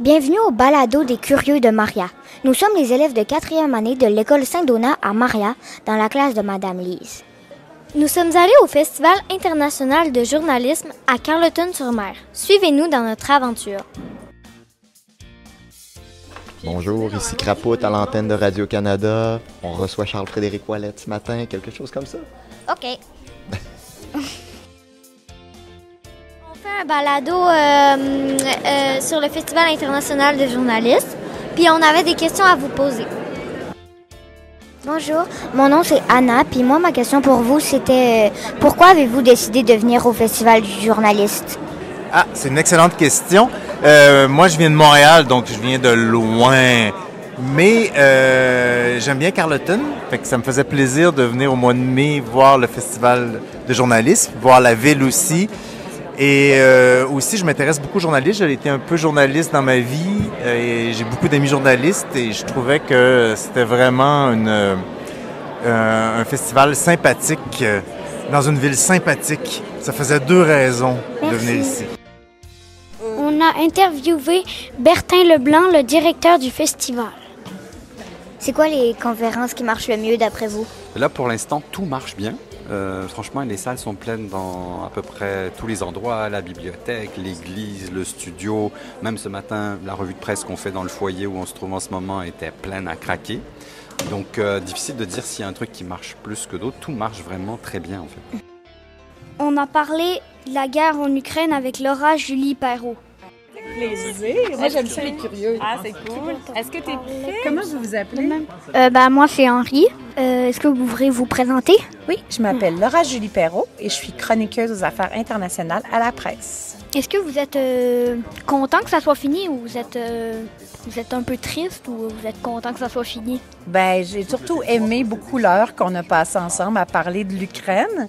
Bienvenue au balado des curieux de Maria. Nous sommes les élèves de 4e année de l'école Saint-Donat à Maria, dans la classe de Madame Lise. Nous sommes allés au Festival international de journalisme à Carleton-sur-Mer. Suivez-nous dans notre aventure. Bonjour, ici Crapoute à l'antenne de Radio-Canada. On reçoit Charles-Frédéric Ouellette ce matin, quelque chose comme ça? OK. On fait un balado sur le Festival international de journalisme, puis on avait des questions à vous poser. Bonjour, mon nom c'est Anna, puis moi ma question pour vous c'était pourquoi avez-vous décidé de venir au Festival du journaliste? Ah, c'est une excellente question. Moi, je viens de Montréal, donc je viens de loin. Mais j'aime bien Carleton, fait que ça me faisait plaisir de venir au mois de mai voir le festival de journalisme, voir la ville aussi. Et aussi, je m'intéresse beaucoup aux journalistes. J'ai été un peu journaliste dans ma vie et j'ai beaucoup d'amis journalistes et je trouvais que c'était vraiment un festival sympathique dans une ville sympathique. Ça faisait deux raisons de venir ici. On a interviewé Bertin Leblanc, le directeur du festival. C'est quoi les conférences qui marchent le mieux d'après vous? Là, pour l'instant, tout marche bien. Franchement, les salles sont pleines dans à peu près tous les endroits, la bibliothèque, l'église, le studio. Même ce matin, la revue de presse qu'on fait dans le foyer où on se trouve en ce moment était pleine à craquer. Donc, difficile de dire s'il y a un truc qui marche plus que d'autres. Tout marche vraiment très bien, en fait. On a parlé de la guerre en Ukraine avec Laura Julie Perrault. Plaisir. Moi, j'aime ça les curieux. Ah, c'est cool. Est-ce que tu es prêt? Comment vous vous appelez? Moi, c'est Henri. Est-ce que vous voudrez vous présenter? Oui, je m'appelle Laura Julie Perrault et je suis chroniqueuse aux affaires internationales à la presse. Est-ce que vous êtes content que ça soit fini ou vous êtes un peu triste ou vous êtes content que ça soit fini? Bien, j'ai surtout aimé beaucoup l'heure qu'on a passée ensemble à parler de l'Ukraine.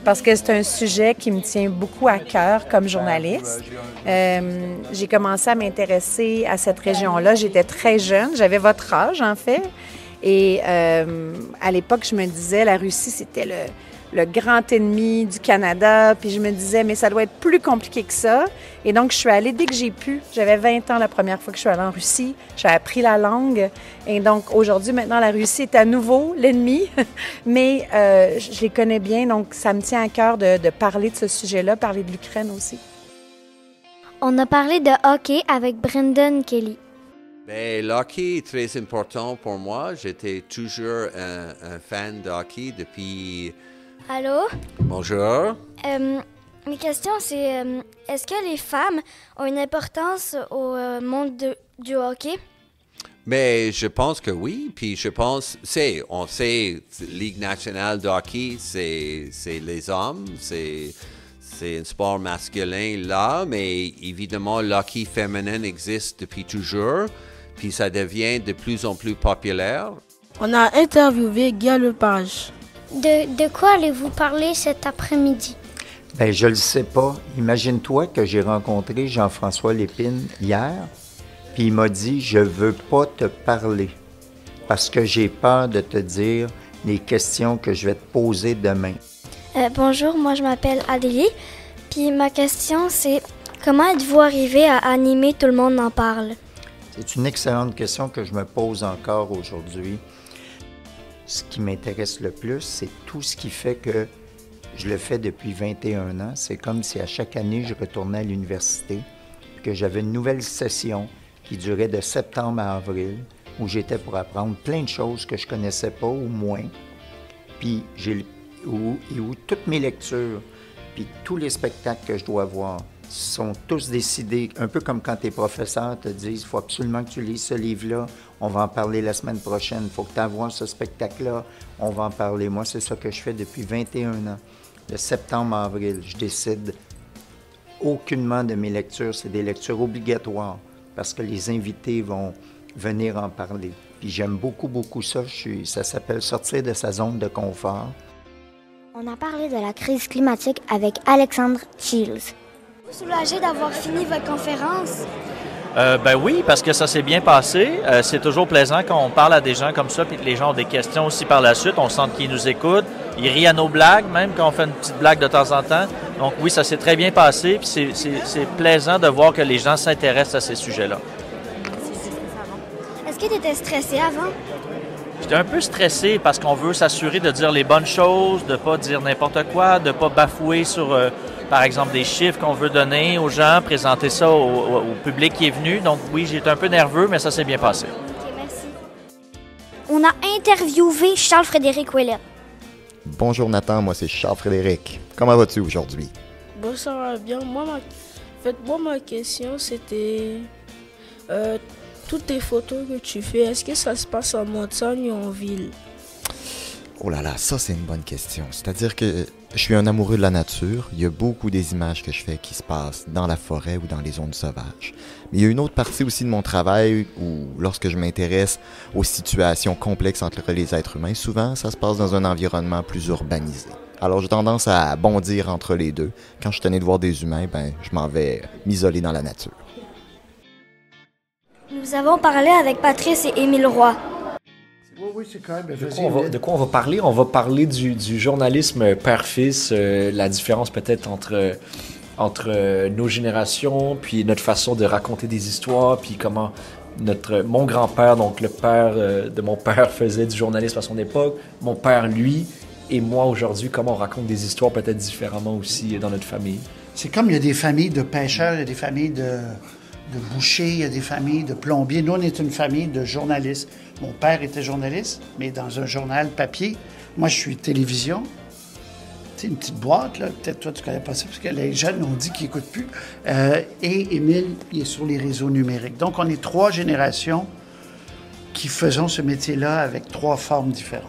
Parce que c'est un sujet qui me tient beaucoup à cœur comme journaliste. J'ai commencé à m'intéresser à cette région-là. J'étais très jeune, j'avais votre âge en fait. Et à l'époque, je me disais, la Russie, c'était le grand ennemi du Canada. Puis je me disais, mais ça doit être plus compliqué que ça. Et donc, je suis allée dès que j'ai pu. J'avais 20 ans la première fois que je suis allée en Russie. J'ai appris la langue. Et donc, aujourd'hui, maintenant, la Russie est à nouveau l'ennemi. Mais je les connais bien. Donc, ça me tient à cœur de parler de ce sujet-là, parler de l'Ukraine aussi. On a parlé de hockey avec Brendan Kelly. Bien, l'hockey est très important pour moi. J'étais toujours un fan de hockey depuis... Allô? Bonjour. Mes questions, c'est est-ce que les femmes ont une importance au monde du hockey? Mais je pense que oui. Puis je pense, on sait, Ligue nationale de hockey, c'est les hommes, c'est un sport masculin là, mais évidemment, l'hockey féminin existe depuis toujours. Puis ça devient de plus en plus populaire. On a interviewé Guy Lepage. De quoi allez-vous parler cet après-midi? Bien, je le sais pas. Imagine-toi que j'ai rencontré Jean-François Lépine hier, puis il m'a dit « Je veux pas te parler parce que j'ai peur de te dire les questions que je vais te poser demain. » Bonjour, moi je m'appelle Adélie, puis ma question c'est comment êtes-vous arrivé à animer Tout le monde en parle? C'est une excellente question que je me pose encore aujourd'hui. Ce qui m'intéresse le plus, c'est tout ce qui fait que je le fais depuis 21 ans. C'est comme si à chaque année, je retournais à l'université, que j'avais une nouvelle session qui durait de septembre à avril, où j'étais pour apprendre plein de choses que je connaissais pas ou moins, puis où toutes mes lectures, puis tous les spectacles que je dois voir sont tous décidés, un peu comme quand tes professeurs te disent « Il faut absolument que tu lises ce livre-là, on va en parler la semaine prochaine, il faut que tu envoies ce spectacle-là, on va en parler. » Moi, c'est ça que je fais depuis 21 ans. De septembre à avril, je décide aucunement de mes lectures, c'est des lectures obligatoires parce que les invités vont venir en parler. Puis j'aime beaucoup, beaucoup ça. Ça s'appelle sortir de sa zone de confort. On a parlé de la crise climatique avec Alexandre Chills. Soulagé d'avoir fini votre conférence? Ben oui, parce que ça s'est bien passé. C'est toujours plaisant quand on parle à des gens comme ça, puis que les gens ont des questions aussi par la suite. On sent qu'ils nous écoutent. Ils rient à nos blagues, même quand on fait une petite blague de temps en temps. Donc oui, ça s'est très bien passé, puis c'est plaisant de voir que les gens s'intéressent à ces sujets-là. Est-ce que tu étais stressé avant? J'étais un peu stressé parce qu'on veut s'assurer de dire les bonnes choses, de ne pas dire n'importe quoi, de ne pas bafouer sur, par exemple, des chiffres qu'on veut donner aux gens, présenter ça au public qui est venu. Donc oui, j'étais un peu nerveux, mais ça s'est bien passé. OK, merci. On a interviewé Charles-Frédéric Ouellet. Bonjour Nathan, moi c'est Charles-Frédéric. Comment vas-tu aujourd'hui? Bon, ça va bien. Moi, ma question, c'était... toutes tes photos que tu fais, est-ce que ça se passe en montagne ou en ville? Oh là là, ça c'est une bonne question. C'est-à-dire que je suis un amoureux de la nature. Il y a beaucoup des images que je fais qui se passent dans la forêt ou dans les zones sauvages. Mais il y a une autre partie aussi de mon travail où, lorsque je m'intéresse aux situations complexes entre les êtres humains, souvent ça se passe dans un environnement plus urbanisé. Alors j'ai tendance à bondir entre les deux. Quand je tenais de voir des humains, je m'en vais m'isoler dans la nature. Nous avons parlé avec Patrice et Émile Roy. Oui, c'est quand même. De quoi on va parler? On va parler du journalisme père-fils, la différence peut-être entre nos générations, puis notre façon de raconter des histoires, puis comment mon grand-père, donc le père de mon père, faisait du journalisme à son époque, mon père, lui, et moi aujourd'hui, comment on raconte des histoires peut-être différemment aussi dans notre famille. C'est comme il y a des familles de pêcheurs, il y a des familles de bouchers, il y a des familles de plombiers. Nous, on est une famille de journalistes. Mon père était journaliste, mais dans un journal papier. Moi, je suis télévision. Tu sais, une petite boîte, là. Peut-être toi, tu connais pas ça, parce que les jeunes ont dit qu'ils n'écoutent plus. Et Émile, il est sur les réseaux numériques. Donc, on est 3 générations qui faisons ce métier-là avec 3 formes différentes.